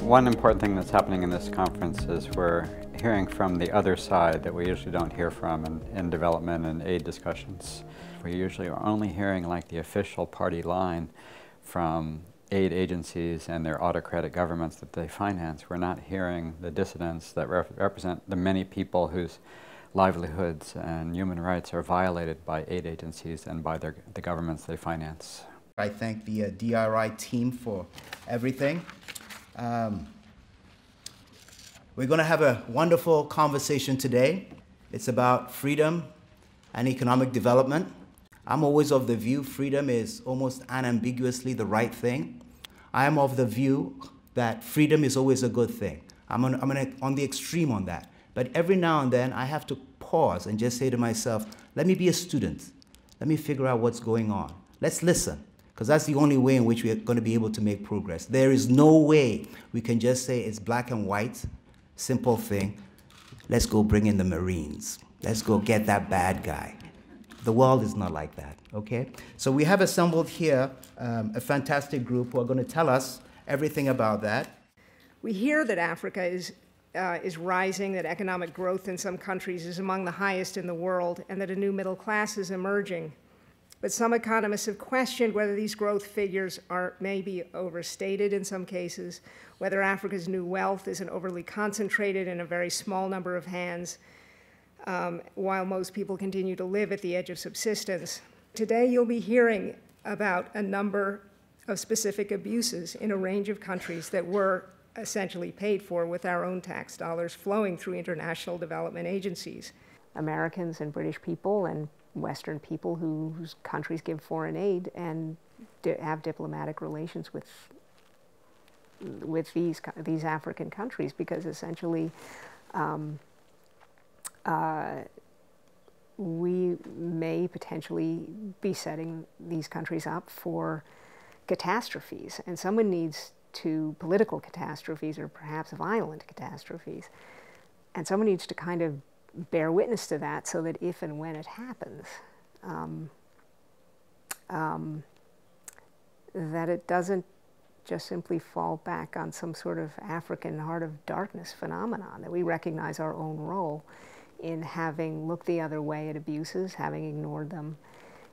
One important thing that's happening in this conference is we're hearing from the other side that we usually don't hear from in development and aid discussions. We usually are only hearing like the official party line from aid agencies and their autocratic governments that they finance. We're not hearing the dissidents that represent the many people whose livelihoods and human rights are violated by aid agencies and by the governments they finance. I thank the DRI team for everything. We're going to have a wonderful conversation today. It's about freedom and economic development. I'm always of the view freedom is almost unambiguously the right thing. I am of the view that freedom is always a good thing. I'm on the extreme on that. But every now and then I have to pause and just say to myself, let me be a student. Let me figure out what's going on. Let's listen, because that's the only way in which we're going to be able to make progress. There is no way we can just say it's black and white, simple thing. Let's go bring in the Marines. Let's go get that bad guy. The world is not like that, okay? So we have assembled here a fantastic group who are going to tell us everything about that. We hear that Africa is rising, that economic growth in some countries is among the highest in the world, and that a new middle class is emerging. But some economists have questioned whether these growth figures are maybe overstated in some cases, whether Africa's new wealth isn't overly concentrated in a very small number of hands, while most people continue to live at the edge of subsistence. Today you'll be hearing about a number of specific abuses in a range of countries that were essentially paid for with our own tax dollars flowing through international development agencies. Americans and British people and Western people whose countries give foreign aid and have diplomatic relations with these African countries, because essentially we may potentially be setting these countries up for catastrophes, and someone needs to, political catastrophes or perhaps violent catastrophes, and someone needs to kind of bear witness to that so that if and when it happens, that it doesn't just simply fall back on some sort of African heart of darkness phenomenon, that we recognize our own role in having looked the other way at abuses, having ignored them,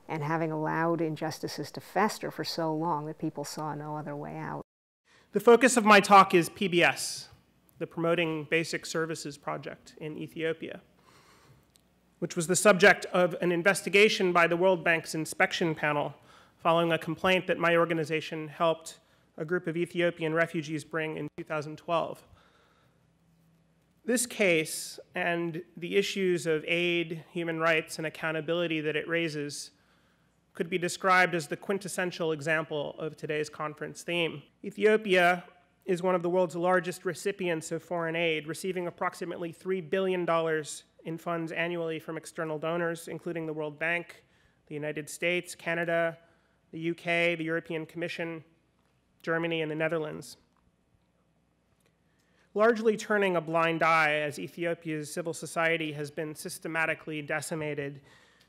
and having allowed injustices to fester for so long that people saw no other way out. The focus of my talk is PBS, the Promoting Basic Services Project in Ethiopia, which was the subject of an investigation by the World Bank's inspection panel following a complaint that my organization helped a group of Ethiopian refugees bring in 2012. This case and the issues of aid, human rights, and accountability that it raises could be described as the quintessential example of today's conference theme. Ethiopia is one of the world's largest recipients of foreign aid, receiving approximately $3 billion in funds annually from external donors, including the World Bank, the United States, Canada, the UK, the European Commission, Germany, and the Netherlands. Largely turning a blind eye as Ethiopia's civil society has been systematically decimated,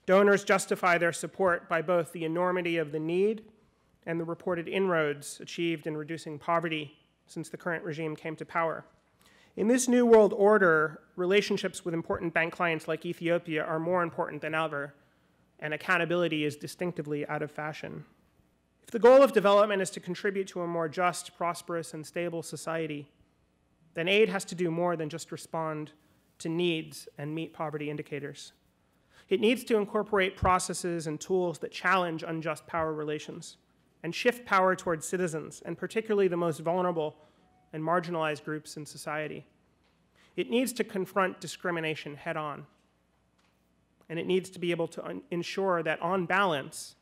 donors justify their support by both the enormity of the need and the reported inroads achieved in reducing poverty since the current regime came to power. In this new world order, relationships with important bank clients like Ethiopia are more important than ever, and accountability is distinctively out of fashion. If the goal of development is to contribute to a more just, prosperous, and stable society, then aid has to do more than just respond to needs and meet poverty indicators. It needs to incorporate processes and tools that challenge unjust power relations and shift power towards citizens, and particularly the most vulnerable and marginalized groups in society. It needs to confront discrimination head-on, and it needs to be able to ensure that, on balance,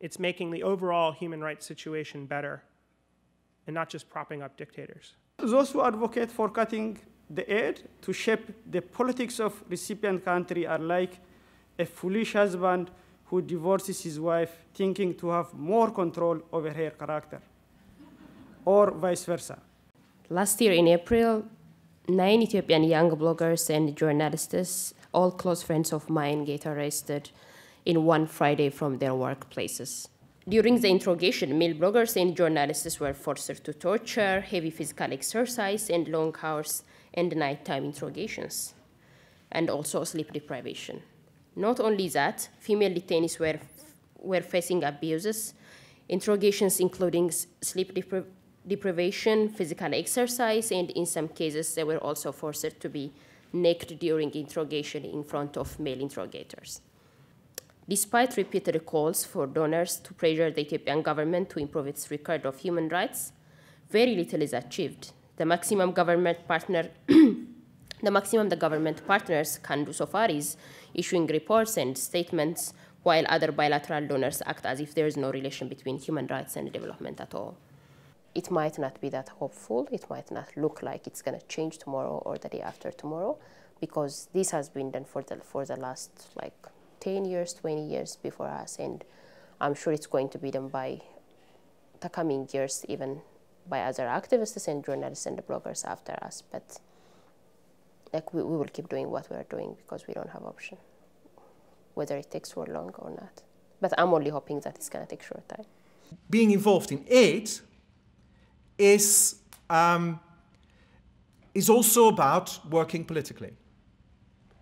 it's making the overall human rights situation better and not just propping up dictators. Those who advocate for cutting the aid to shape the politics of recipient country are like a foolish husband who divorces his wife thinking to have more control over her character, or vice versa. Last year in April, 9 Ethiopian young bloggers and journalists, all close friends of mine, get arrested in one Friday from their workplaces. During the interrogation, male bloggers and journalists were forced to torture, heavy physical exercise, and long hours and nighttime interrogations, and also sleep deprivation. Not only that, female detainees were facing abuses, interrogations including sleep deprivation, physical exercise, and in some cases, they were also forced to be naked during interrogation in front of male interrogators. Despite repeated calls for donors to pressure the Ethiopian government to improve its record of human rights, very little is achieved. The maximum the government partners can do so far is issuing reports and statements, while other bilateral donors act as if there is no relation between human rights and development at all. It might not be that hopeful. It might not look like it's going to change tomorrow or the day after tomorrow, because this has been done for the last 10 years, 20 years before us, and I'm sure it's going to be done by the coming years, even by other activists and journalists and the bloggers after us. But we will keep doing what we are doing because we don't have option, whether it takes so long or not. But I'm only hoping that it's going to take short time. Being involved in aid is also about working politically.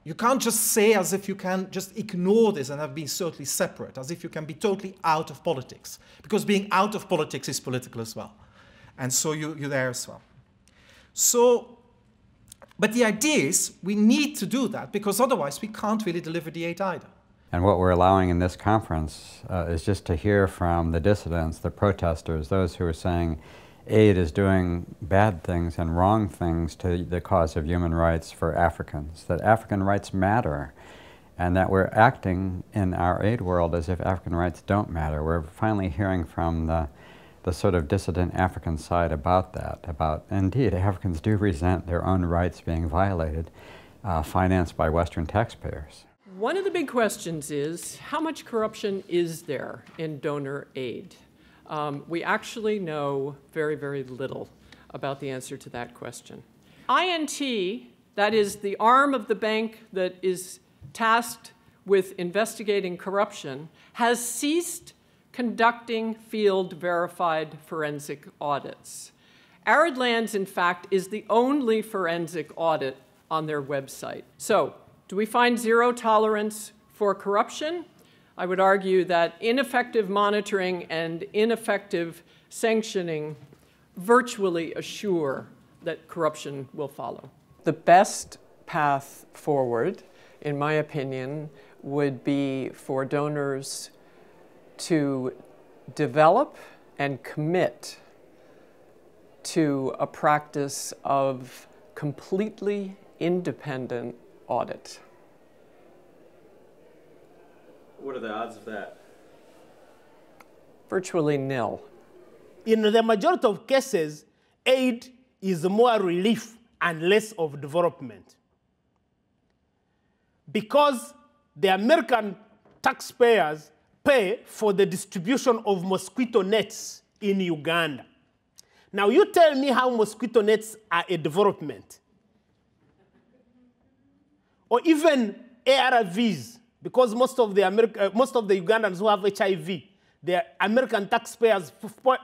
You can't just say as if you can just ignore this and have been totally separate, as if you can be totally out of politics, because being out of politics is political as well. And so you're there as well. But the idea is we need to do that, because otherwise we can't really deliver the aid either. And what we're allowing in this conference is just to hear from the dissidents, the protesters, those who are saying aid is doing bad things and wrong things to the cause of human rights for Africans, that African rights matter, and that we're acting in our aid world as if African rights don't matter. We're finally hearing from the sort of dissident African side about that, indeed, Africans do resent their own rights being violated, financed by Western taxpayers. One of the big questions is, how much corruption is there in donor aid? We actually know very, very little about the answer to that question. INT, that is the arm of the bank that is tasked with investigating corruption, has ceased conducting field-verified forensic audits. Arid Lands, in fact, is the only forensic audit on their website. So, do we find zero tolerance for corruption? I would argue that ineffective monitoring and ineffective sanctioning virtually assure that corruption will follow. The best path forward, in my opinion, would be for donors to develop and commit to a practice of completely independent audit. What are the odds of that? Virtually nil. In the majority of cases, aid is more relief and less of development. Because the American taxpayers pay for the distribution of mosquito nets in Uganda. Now you tell me how mosquito nets are a development. Or even ARVs, because most of the Ugandans who have HIV, the American taxpayers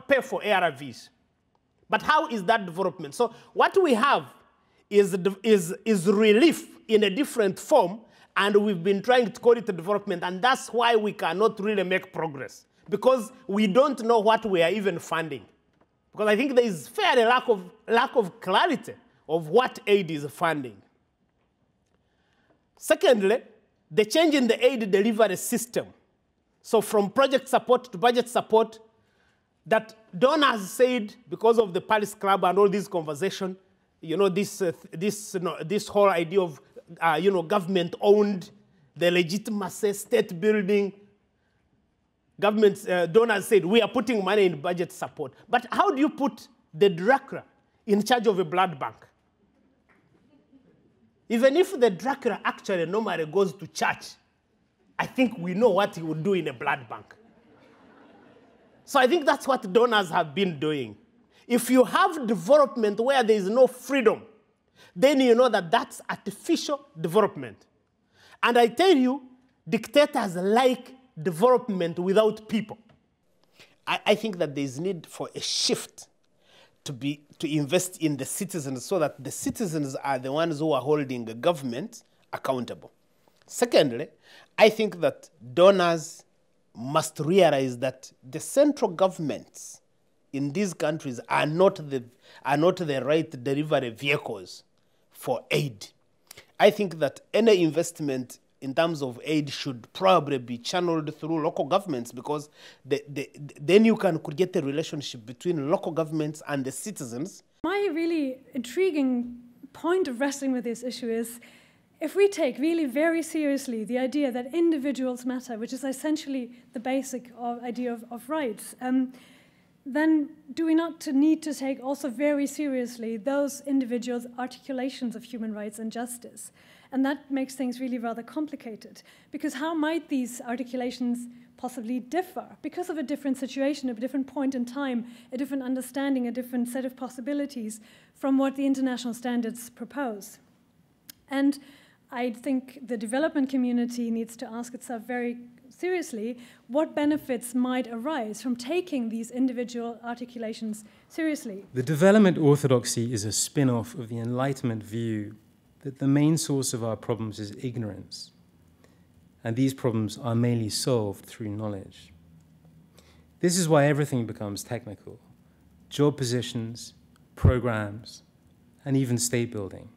pay for ARVs. But how is that development? So what we have is relief in a different form, and we've been trying to call it a development, and that's why we cannot really make progress, because we don't know what we are even funding. Because I think there is fairly lack of clarity of what aid is funding. Secondly, the change in the aid delivery system. So from project support to budget support, that donors said, because of the Paris Club and all this conversation, you know, this whole idea of government-owned, the legitimacy, state building, donors said, we are putting money in budget support. But how do you put the director in charge of a blood bank? Even if the director actually normally goes to church, I think we know what he would do in a blood bank. So I think that's what donors have been doing. If you have development where there is no freedom, then you know that that's artificial development. And I tell you, dictators like development without people. I think that there is need for a shift to invest in the citizens so that the citizens are the ones who are holding the government accountable. Secondly, I think that donors must realize that the central governments in these countries are not the right delivery vehicles for aid. I think that any investment in terms of aid should probably be channeled through local governments, because then you could get a relationship between local governments and the citizens. My really intriguing point of wrestling with this issue is, if we take really very seriously the idea that individuals matter, which is essentially the basic idea of rights, then do we not need to take also very seriously those individuals' articulations of human rights and justice? And that makes things really rather complicated, because how might these articulations possibly differ because of a different situation, a different point in time, a different understanding, a different set of possibilities from what the international standards propose? And I think the development community needs to ask itself very seriously what benefits might arise from taking these individual articulations seriously. The development orthodoxy is a spin-off of the Enlightenment view that the main source of our problems is ignorance, and these problems are mainly solved through knowledge. This is why everything becomes technical: job positions, programs, and even state building.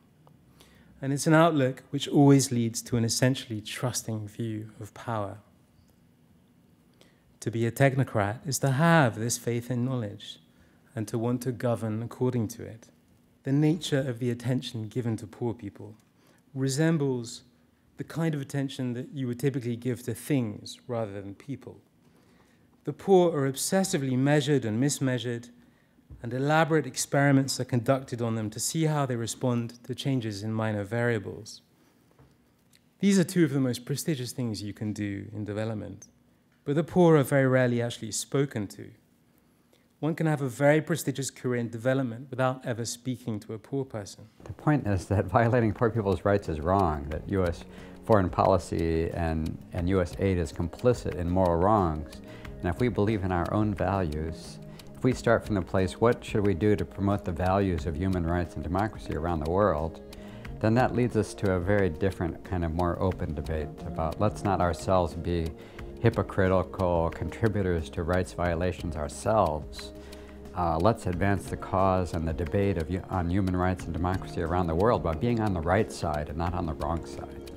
And it's an outlook which always leads to an essentially trusting view of power. To be a technocrat is to have this faith in knowledge and to want to govern according to it. The nature of the attention given to poor people resembles the kind of attention that you would typically give to things rather than people. The poor are obsessively measured and mismeasured, and elaborate experiments are conducted on them to see how they respond to changes in minor variables. These are two of the most prestigious things you can do in development, but the poor are very rarely actually spoken to. One can have a very prestigious career in development without ever speaking to a poor person. The point is that violating poor people's rights is wrong, that U.S. foreign policy and U.S. aid is complicit in moral wrongs. And if we believe in our own values, if we start from the place, what should we do to promote the values of human rights and democracy around the world, then that leads us to a very different kind of more open debate about let's not ourselves be hypocritical contributors to rights violations ourselves. Let's advance the cause and the debate on human rights and democracy around the world by being on the right side and not on the wrong side.